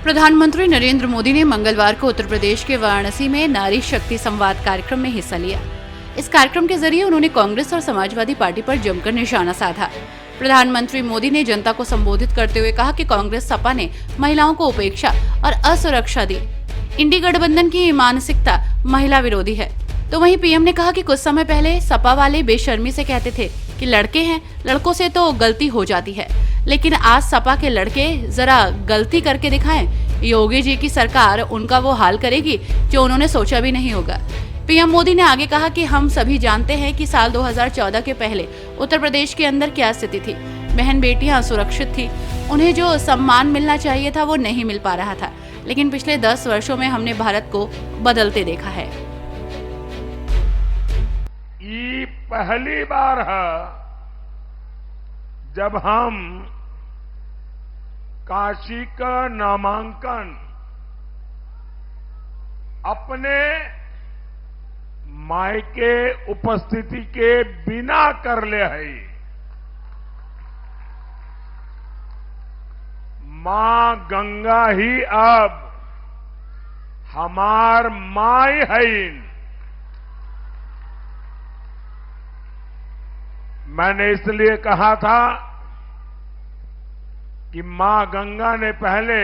प्रधानमंत्री नरेंद्र मोदी ने मंगलवार को उत्तर प्रदेश के वाराणसी में नारी शक्ति संवाद कार्यक्रम में हिस्सा लिया। इस कार्यक्रम के जरिए उन्होंने कांग्रेस और समाजवादी पार्टी पर जमकर निशाना साधा। प्रधानमंत्री मोदी ने जनता को संबोधित करते हुए कहा कि कांग्रेस सपा ने महिलाओं को उपेक्षा और असुरक्षा दी। इंडी गठबंधन की मानसिकता महिला विरोधी है। तो वहीं पीएम ने कहा कि कुछ समय पहले सपा वाले बेशर्मी से कहते थे कि लड़के हैं, लड़कों से तो गलती हो जाती है, लेकिन आज सपा के लड़के जरा गलती करके दिखाएं। योगी जी की सरकार उनका वो हाल करेगी जो उन्होंने सोचा भी नहीं होगा। पीएम मोदी ने आगे कहा कि हम सभी जानते हैं कि साल 2014 के पहले उत्तर प्रदेश के अंदर क्या स्थिति थी। बहन बेटियां असुरक्षित थी, उन्हें जो सम्मान मिलना चाहिए था वो नहीं मिल पा रहा था, लेकिन पिछले 10 वर्षों में हमने भारत को बदलते देखा है। ये पहली बार है जब हम काशी का नामांकन अपने मायके उपस्थिति के बिना कर ले है। मां गंगा ही अब हमार माई है। मैंने इसलिए कहा था कि मां गंगा ने पहले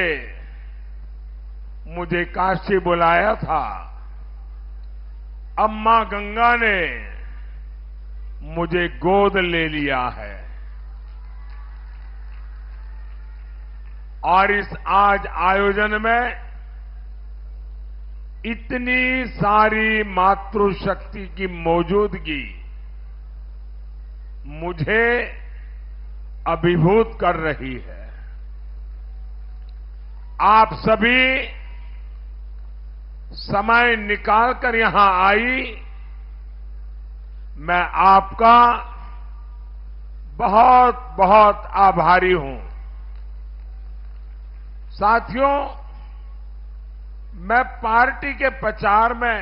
मुझे काशी बुलाया था, अब मां गंगा ने मुझे गोद ले लिया है। और इस आज आयोजन में इतनी सारी मातृशक्ति की मौजूदगी मुझे अभिभूत कर रही है। आप सभी समय निकालकर यहां आई, मैं आपका बहुत बहुत आभारी हूं। साथियों, मैं पार्टी के प्रचार में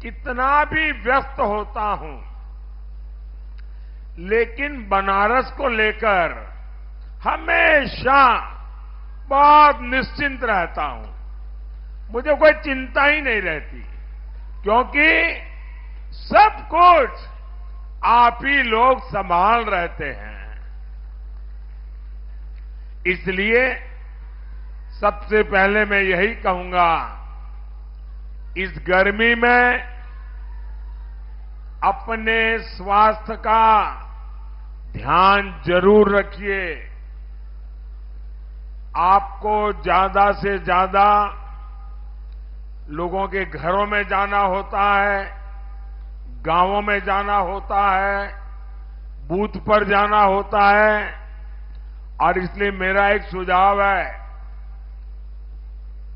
कितना भी व्यस्त होता हूं, लेकिन बनारस को लेकर हमेशा बहुत निश्चिंत रहता हूं। मुझे कोई चिंता ही नहीं रहती, क्योंकि सब कुछ आप ही लोग संभाल रहते हैं। इसलिए सबसे पहले मैं यही कहूंगा, इस गर्मी में अपने स्वास्थ्य का ध्यान जरूर रखिए। आपको ज्यादा से ज्यादा लोगों के घरों में जाना होता है, गांवों में जाना होता है, बूथ पर जाना होता है। और इसलिए मेरा एक सुझाव है,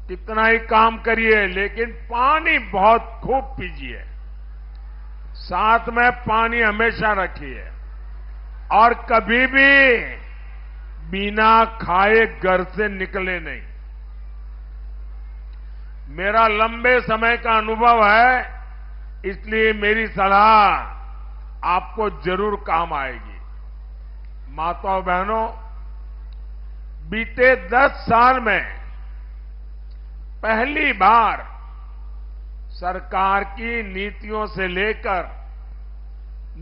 कितना ही काम करिए लेकिन पानी बहुत खूब पीजिए, साथ में पानी हमेशा रखिए, और कभी भी बिना खाए घर से निकले नहीं। मेरा लंबे समय का अनुभव है, इसलिए मेरी सलाह आपको जरूर काम आएगी। माताओं बहनों, बीते 10 साल में पहली बार सरकार की नीतियों से लेकर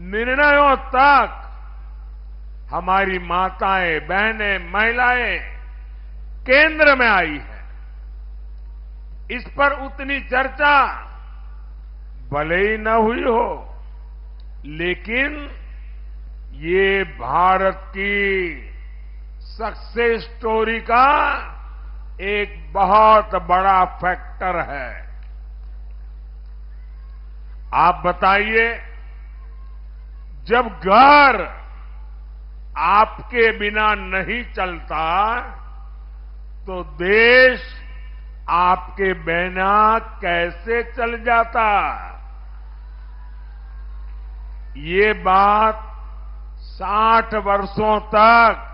निर्णयों तक हमारी माताएं, बहनें, महिलाएं केंद्र में आई हैं। इस पर उतनी चर्चा भले ही न हुई हो, लेकिन ये भारत की सक्सेस स्टोरी का एक बहुत बड़ा फैक्टर है। आप बताइए, जब घर आपके बिना नहीं चलता तो देश आपके बिना कैसे चल जाता? ये बात 60 वर्षों तक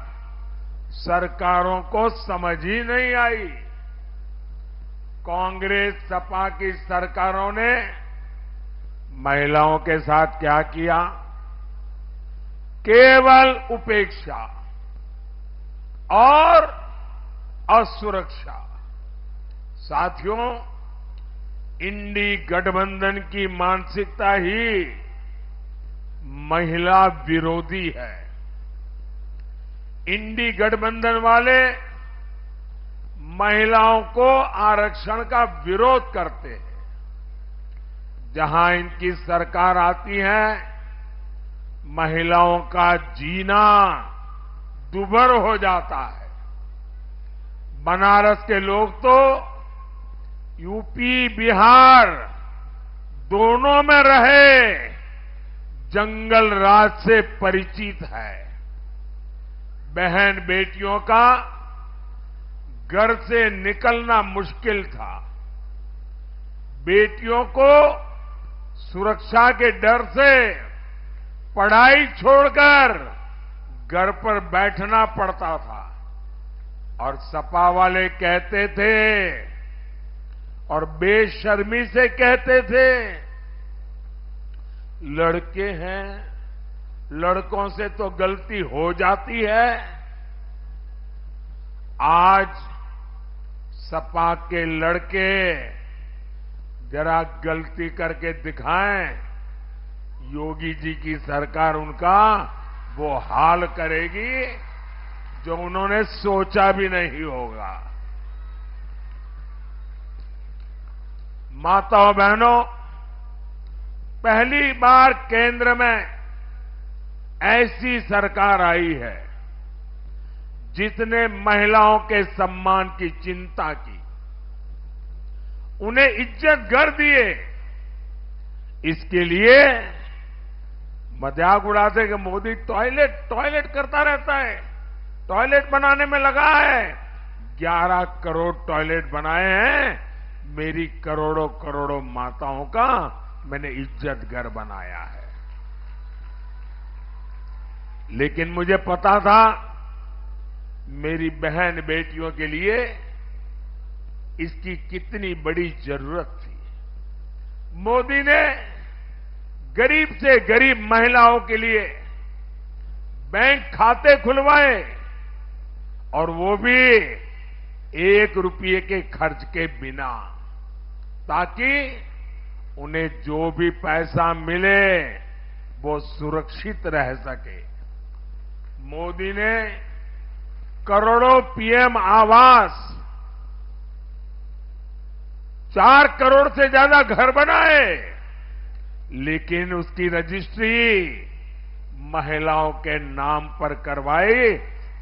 सरकारों को समझ ही नहीं आई। कांग्रेस सपा की सरकारों ने महिलाओं के साथ क्या किया? केवल उपेक्षा और असुरक्षा। साथियों, इंडी गठबंधन की मानसिकता ही महिला विरोधी है। इंडी गठबंधन वाले महिलाओं को आरक्षण का विरोध करते हैं। जहां इनकी सरकार आती है, महिलाओं का जीना दुभर हो जाता है। बनारस के लोग तो यूपी, बिहार दोनों में रहे जंगल राज से परिचित है। बहन बेटियों का घर से निकलना मुश्किल था। बेटियों को सुरक्षा के डर से पढ़ाई छोड़कर घर पर बैठना पड़ता था। और सपा वाले कहते थे और बेशर्मी से कहते थे, लड़के हैं, लड़कों से तो गलती हो जाती है। आज सपा के लड़के जरा गलती करके दिखाएं, योगी जी की सरकार उनका वो हाल करेगी जो उन्होंने सोचा भी नहीं होगा। माताओं बहनों, पहली बार केंद्र में ऐसी सरकार आई है जिसने महिलाओं के सम्मान की चिंता की, उन्हें इज्जत घर दिए। इसके लिए मजाक उड़ाते कि मोदी टॉयलेट करता रहता है, टॉयलेट बनाने में लगा है। 11 करोड़ टॉयलेट बनाए हैं। मेरी करोड़ों करोड़ों माताओं का मैंने इज्जत घर बनाया है। लेकिन मुझे पता था मेरी बहन बेटियों के लिए इसकी कितनी बड़ी जरूरत थी। मोदी ने गरीब से गरीब महिलाओं के लिए बैंक खाते खुलवाए और वो भी 1 रुपये के खर्च के बिना, ताकि उन्हें जो भी पैसा मिले वो सुरक्षित रह सके। मोदी ने करोड़ों पीएम आवास, 4 करोड़ से ज्यादा घर बनाए, लेकिन उसकी रजिस्ट्री महिलाओं के नाम पर करवाई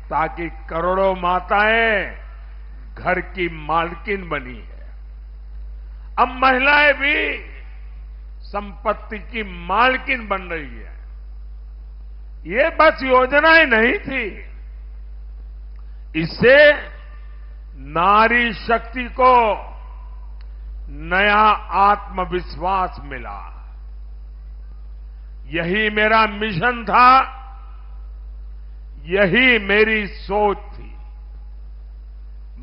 ताकि करोड़ों माताएं घर की मालकिन बनी है। अब महिलाएं भी संपत्ति की मालकिन बन रही है। ये बस योजनाएं नहीं थी, इससे नारी शक्ति को नया आत्मविश्वास मिला। यही मेरा मिशन था, यही मेरी सोच थी।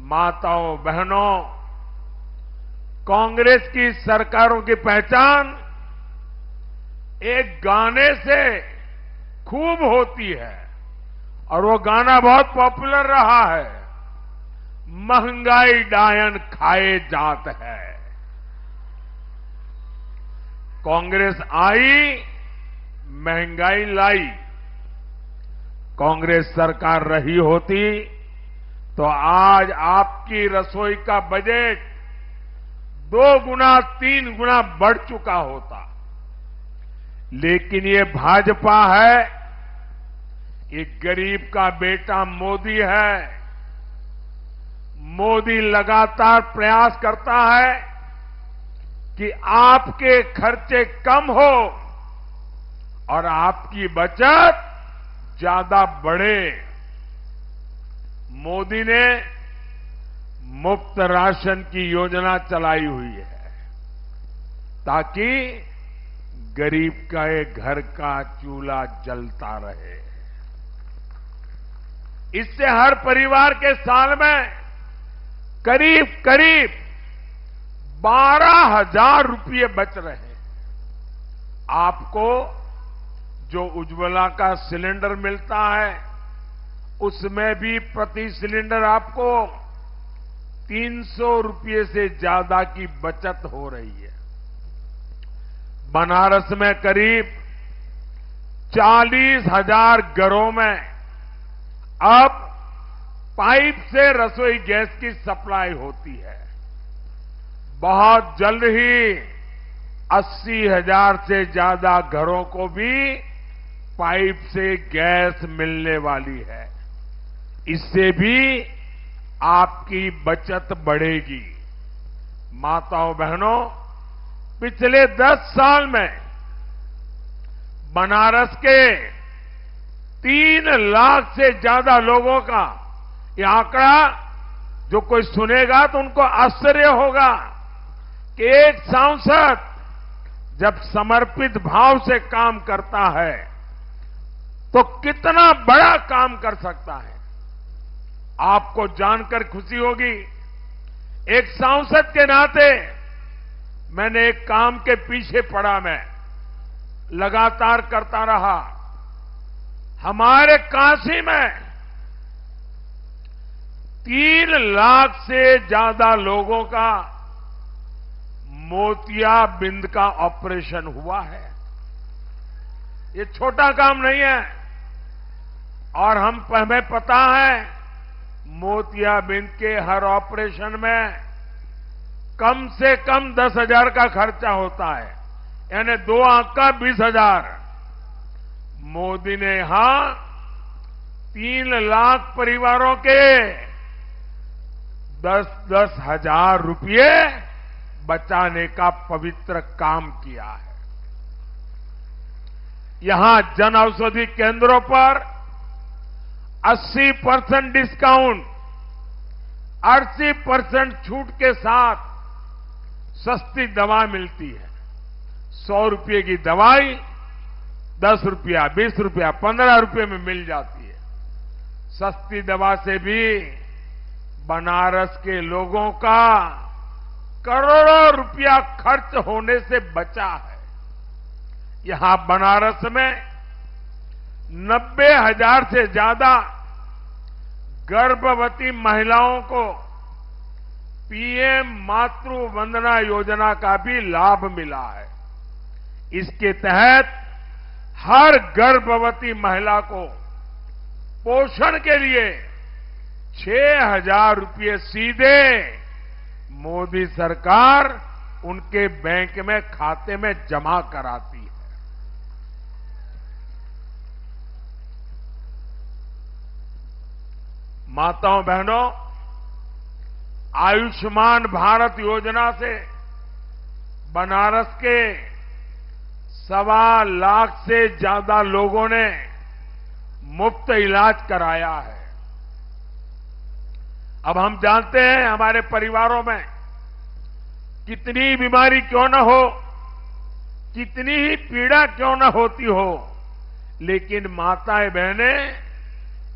माताओं बहनों, कांग्रेस की सरकारों की पहचान एक गाने से खूब होती है और वो गाना बहुत पॉपुलर रहा है, महंगाई डायन खाए जात है। कांग्रेस आई, महंगाई लाई। कांग्रेस सरकार रही होती तो आज आपकी रसोई का बजट 2 गुना 3 गुना बढ़ चुका होता। लेकिन ये भाजपा है, ये गरीब का बेटा मोदी है। मोदी लगातार प्रयास करता है कि आपके खर्चे कम हो और आपकी बचत ज्यादा बढ़े। मोदी ने मुफ्त राशन की योजना चलाई हुई है ताकि गरीब का एक घर का चूल्हा जलता रहे। इससे हर परिवार के साल में करीब करीब 12,000 रुपये बच रहे हैं। आपको जो उज्ज्वला का सिलेंडर मिलता है, उसमें भी प्रति सिलेंडर आपको 300 रुपये से ज्यादा की बचत हो रही है। बनारस में करीब 40,000 घरों में अब पाइप से रसोई गैस की सप्लाई होती है। बहुत जल्द ही 80,000 से ज्यादा घरों को भी पाइप से गैस मिलने वाली है। इससे भी आपकी बचत बढ़ेगी। माताओं बहनों, पिछले 10 साल में बनारस के 3 लाख से ज्यादा लोगों का यह आंकड़ा जो कोई सुनेगा तो उनको आश्चर्य होगा कि एक सांसद जब समर्पित भाव से काम करता है तो कितना बड़ा काम कर सकता है। आपको जानकर खुशी होगी, एक सांसद के नाते मैंने एक काम के पीछे पड़ा, मैं लगातार करता रहा। हमारे काशी में 3 लाख से ज्यादा लोगों का मोतियाबिंद का ऑपरेशन हुआ है। ये छोटा काम नहीं है। और हमें पता है मोतियाबिंद के हर ऑपरेशन में कम से कम 10,000 का खर्चा होता है, यानी 2 आंख का 20,000। मोदी ने यहां 3 लाख परिवारों के 10-10 हजार रुपये बचाने का पवित्र काम किया है। यहां जन औषधि केंद्रों पर 80% डिस्काउंट, 80% छूट के साथ सस्ती दवा मिलती है। 100 रुपये की दवाई 10 रुपया, 20 रुपया, 15 रुपये में मिल जाती है। सस्ती दवा से भी बनारस के लोगों का करोड़ों रुपया खर्च होने से बचा है। यहां बनारस में 90,000 से ज्यादा गर्भवती महिलाओं को पीएम मातृ वंदना योजना का भी लाभ मिला है। इसके तहत हर गर्भवती महिला को पोषण के लिए 6,000 रुपये सीधे मोदी सरकार उनके बैंक में खाते में जमा कराती है। माताओं बहनों, आयुष्मान भारत योजना से बनारस के 1.25 लाख से ज्यादा लोगों ने मुफ्त इलाज कराया है। अब हम जानते हैं हमारे परिवारों में कितनी बीमारी क्यों न हो, कितनी ही पीड़ा क्यों न होती हो, लेकिन माताएं बहनें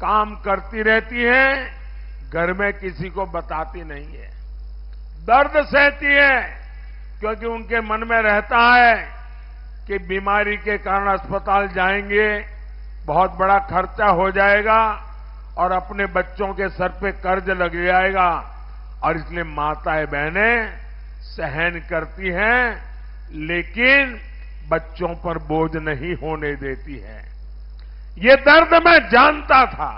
काम करती रहती हैं, घर में किसी को बताती नहीं है, दर्द सहती है, क्योंकि उनके मन में रहता है कि बीमारी के कारण अस्पताल जाएंगे, बहुत बड़ा खर्चा हो जाएगा और अपने बच्चों के सर पे कर्ज लग जाएगा। और इसलिए माताएं बहनें सहन करती हैं, लेकिन बच्चों पर बोझ नहीं होने देती हैं। ये दर्द मैं जानता था,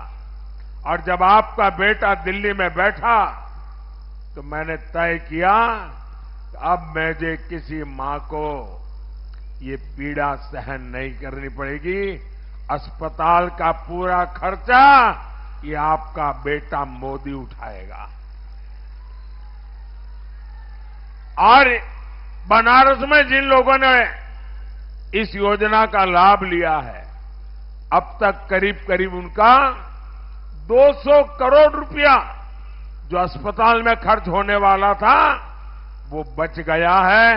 और जब आपका बेटा दिल्ली में बैठा तो मैंने तय किया कि अब मुझे किसी मां को ये पीड़ा सहन नहीं करनी पड़ेगी। अस्पताल का पूरा खर्चा ये आपका बेटा मोदी उठाएगा। और बनारस में जिन लोगों ने इस योजना का लाभ लिया है, अब तक करीब करीब उनका 200 करोड़ रुपया जो अस्पताल में खर्च होने वाला था वो बच गया है,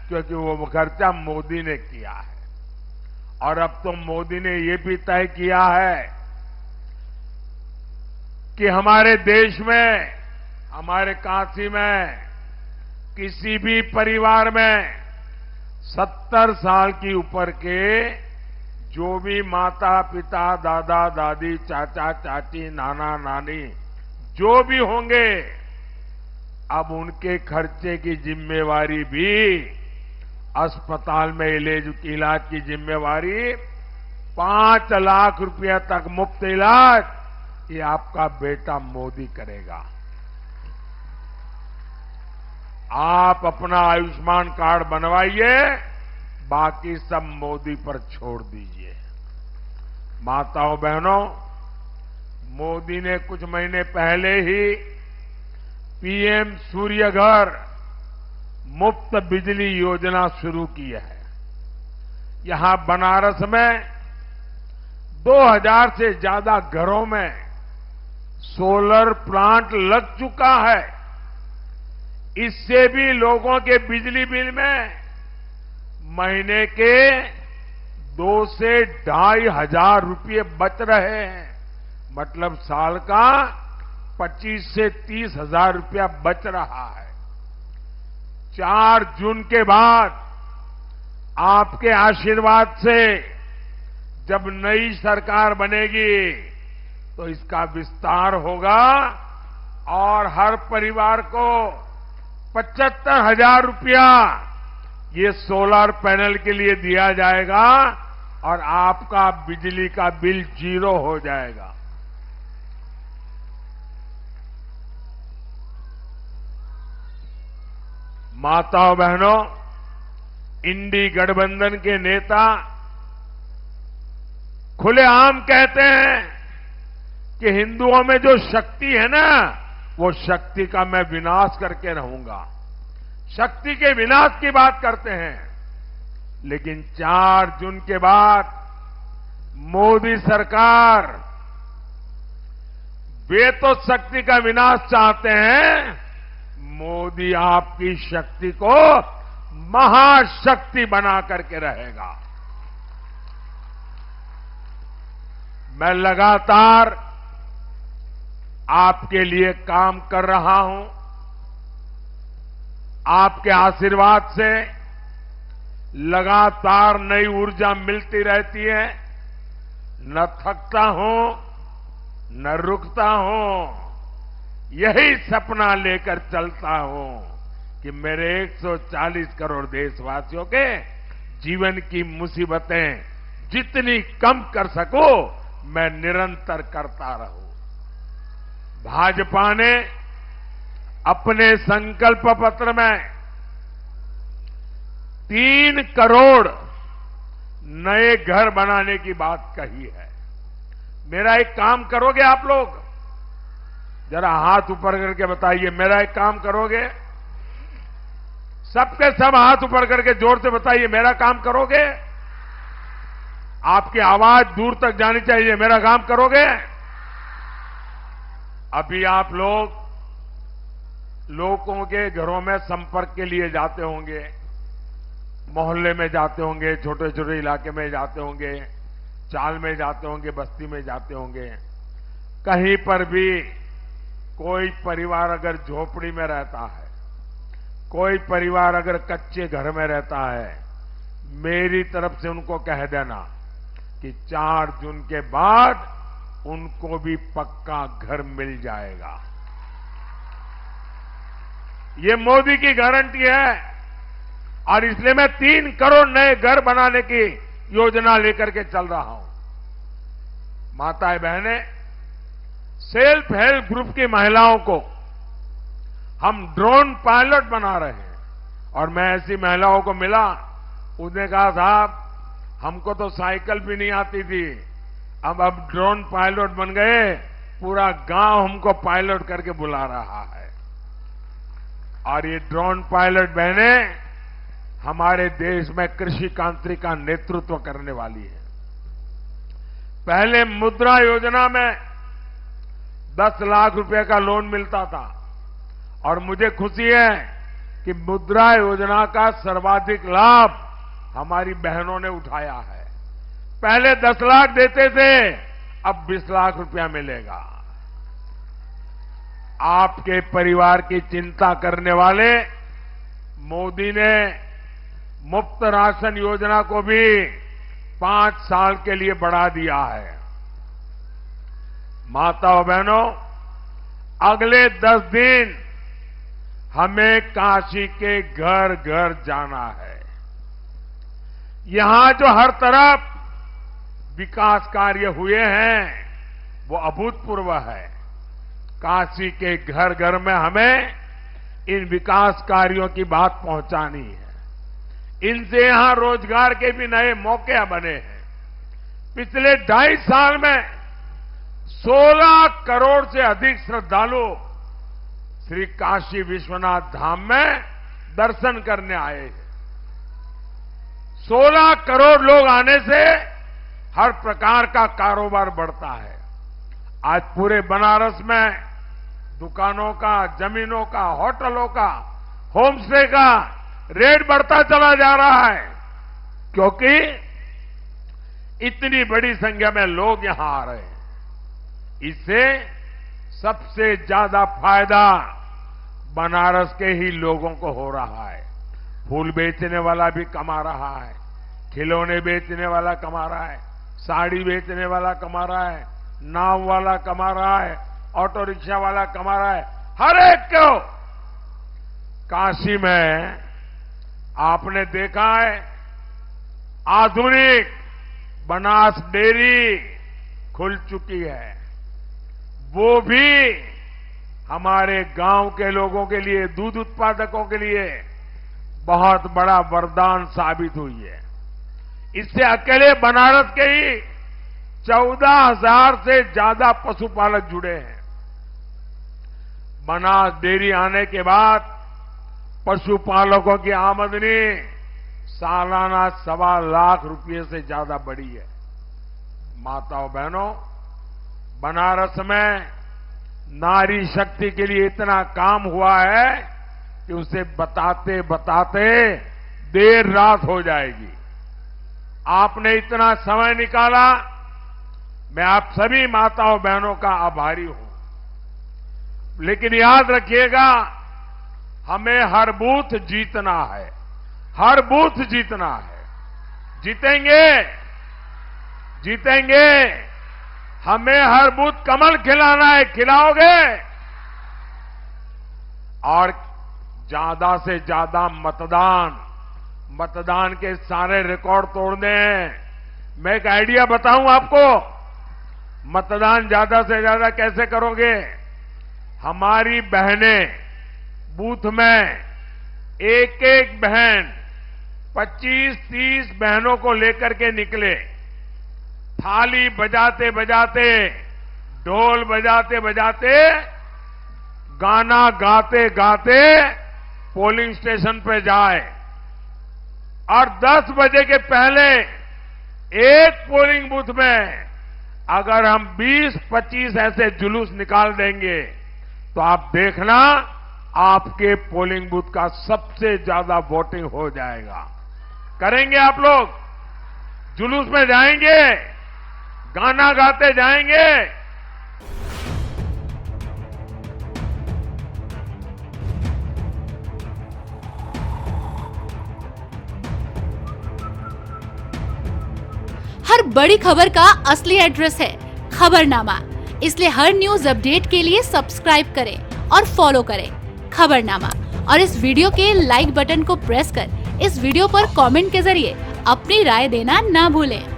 क्योंकि वो खर्चा मोदी ने किया है। और अब तो मोदी ने ये भी तय किया है कि हमारे देश में, हमारे काशी में किसी भी परिवार में 70 साल की ऊपर के जो भी माता पिता, दादा दादी, चाचा चाची, नाना नानी जो भी होंगे, अब उनके खर्चे की जिम्मेवारी भी, अस्पताल में इलाज की जिम्मेवारी, 5 लाख रुपया तक मुफ्त इलाज ये आपका बेटा मोदी करेगा। आप अपना आयुष्मान कार्ड बनवाइए, बाकी सब मोदी पर छोड़ दीजिए। माताओं बहनों, मोदी ने कुछ महीने पहले ही पीएम सूर्य घर मुफ्त बिजली योजना शुरू की है। यहां बनारस में 2000 से ज्यादा घरों में सोलर प्लांट लग चुका है। इससे भी लोगों के बिजली बिल में महीने के 2 से 2,500 रुपये बच रहे हैं। मतलब साल का 25 से 30 हजार रुपया बच रहा है। 4 जून के बाद आपके आशीर्वाद से जब नई सरकार बनेगी तो इसका विस्तार होगा और हर परिवार को 75,000 रुपया ये सोलर पैनल के लिए दिया जाएगा और आपका बिजली का बिल 0 हो जाएगा। माताओं बहनों, इंडी गठबंधन के नेता खुलेआम कहते हैं कि हिंदुओं में जो शक्ति है ना, वो शक्ति का मैं विनाश करके रहूंगा। शक्ति के विनाश की बात करते हैं। लेकिन 4 जून के बाद मोदी सरकार, वे तो शक्ति का विनाश चाहते हैं, मोदी आपकी शक्ति को महाशक्ति बना करके रहेगा। मैं लगातार आपके लिए काम कर रहा हूं। आपके आशीर्वाद से लगातार नई ऊर्जा मिलती रहती है। न थकता हूं, न रुकता हूं। यही सपना लेकर चलता हूं कि मेरे 140 करोड़ देशवासियों के जीवन की मुसीबतें जितनी कम कर सकूं, मैं निरंतर करता रहूं। भाजपा ने अपने संकल्प पत्र में 3 करोड़ नए घर बनाने की बात कही है। मेरा एक काम करोगे आप लोग? जरा हाथ ऊपर करके बताइए, मेरा एक काम करोगे? सबके सब हाथ ऊपर करके जोर से बताइए, मेरा काम करोगे? आपकी आवाज दूर तक जानी चाहिए, मेरा काम करोगे? अभी आप लोगों के घरों में संपर्क के लिए जाते होंगे, मोहल्ले में जाते होंगे, छोटे छोटे इलाके में जाते होंगे, चाल में जाते होंगे, बस्ती में जाते होंगे। कहीं पर भी कोई परिवार अगर झोपड़ी में रहता है, कोई परिवार अगर कच्चे घर में रहता है, मेरी तरफ से उनको कह देना कि 4 जून के बाद उनको भी पक्का घर मिल जाएगा। ये मोदी की गारंटी है और इसलिए मैं 3 करोड़ नए घर बनाने की योजना लेकर के चल रहा हूं। माताएं बहनें, सेल्फ हेल्प ग्रुप की महिलाओं को हम ड्रोन पायलट बना रहे हैं। और मैं ऐसी महिलाओं को मिला, उसने कहा साहब हमको तो साइकिल भी नहीं आती थी, अब ड्रोन पायलट बन गए, पूरा गांव हमको पायलट करके बुला रहा है। और ये ड्रोन पायलट बहनें हमारे देश में कृषि क्रांति का नेतृत्व करने वाली है। पहले मुद्रा योजना में 10 लाख रुपए का लोन मिलता था और मुझे खुशी है कि मुद्रा योजना का सर्वाधिक लाभ हमारी बहनों ने उठाया है। पहले 10 लाख देते थे, अब 20 लाख रुपया मिलेगा। आपके परिवार की चिंता करने वाले मोदी ने मुफ्त राशन योजना को भी 5 साल के लिए बढ़ा दिया है। माताओं बहनों, अगले 10 दिन हमें काशी के घर घर जाना है। यहां जो हर तरफ विकास कार्य हुए हैं वो अभूतपूर्व है। काशी के घर घर में हमें इन विकास कार्यों की बात पहुंचानी है। इनसे यहां रोजगार के भी नए मौके बने हैं। पिछले 2.5 साल में 16 करोड़ से अधिक श्रद्धालु श्री काशी विश्वनाथ धाम में दर्शन करने आए हैं। 16 करोड़ लोग आने से हर प्रकार का कारोबार बढ़ता है। आज पूरे बनारस में दुकानों का, जमीनों का, होटलों का, होम स्टे का रेट बढ़ता चला जा रहा है, क्योंकि इतनी बड़ी संख्या में लोग यहां आ रहे हैं। इससे सबसे ज्यादा फायदा बनारस के ही लोगों को हो रहा है। फूल बेचने वाला भी कमा रहा है, खिलौने बेचने वाला कमा रहा है, साड़ी बेचने वाला कमा रहा है, नाव वाला कमा रहा है, ऑटो रिक्शा वाला कमा रहा है। हर एक को काशी में आपने देखा है आधुनिक बनास डेयरी खुल चुकी है। वो भी हमारे गांव के लोगों के लिए, दूध उत्पादकों के लिए बहुत बड़ा वरदान साबित हुई है। इससे अकेले बनारस के ही 14,000 से ज्यादा पशुपालक जुड़े हैं। बनास डेयरी आने के बाद पशुपालकों की आमदनी सालाना 1.25 लाख रुपए से ज्यादा बढ़ी है। माताओं बहनों, बनारस में नारी शक्ति के लिए इतना काम हुआ है कि उसे बताते बताते देर रात हो जाएगी। आपने इतना समय निकाला, मैं आप सभी माताओं बहनों का आभारी हूं। लेकिन याद रखिएगा, हमें हर बूथ जीतना है, हर बूथ जीतना है। जीतेंगे, जीतेंगे। हमें हर बूथ कमल खिलाना है, खिलाओगे? और ज्यादा से ज्यादा मतदान के सारे रिकॉर्ड तोड़ने हैं। मैं एक आइडिया बताऊं आपको, मतदान ज्यादा से ज्यादा कैसे करोगे? हमारी बहनें बूथ में एक एक बहन 25-30 बहनों को लेकर के निकले, थाली बजाते बजाते, ढोल बजाते बजाते, गाना गाते गाते पोलिंग स्टेशन पे जाए और 10 बजे के पहले एक पोलिंग बूथ में अगर हम 20-25 ऐसे जुलूस निकाल देंगे तो आप देखना आपके पोलिंग बूथ का सबसे ज्यादा वोटिंग हो जाएगा। करेंगे आप लोग? जुलूस में जाएंगे, गाना गाते जाएंगे। हर बड़ी खबर का असली एड्रेस है खबरनामा। इसलिए हर न्यूज अपडेट के लिए सब्सक्राइब करें और फॉलो करें खबरनामा। और इस वीडियो के लाइक बटन को प्रेस कर इस वीडियो पर कमेंट के जरिए अपनी राय देना ना भूलें।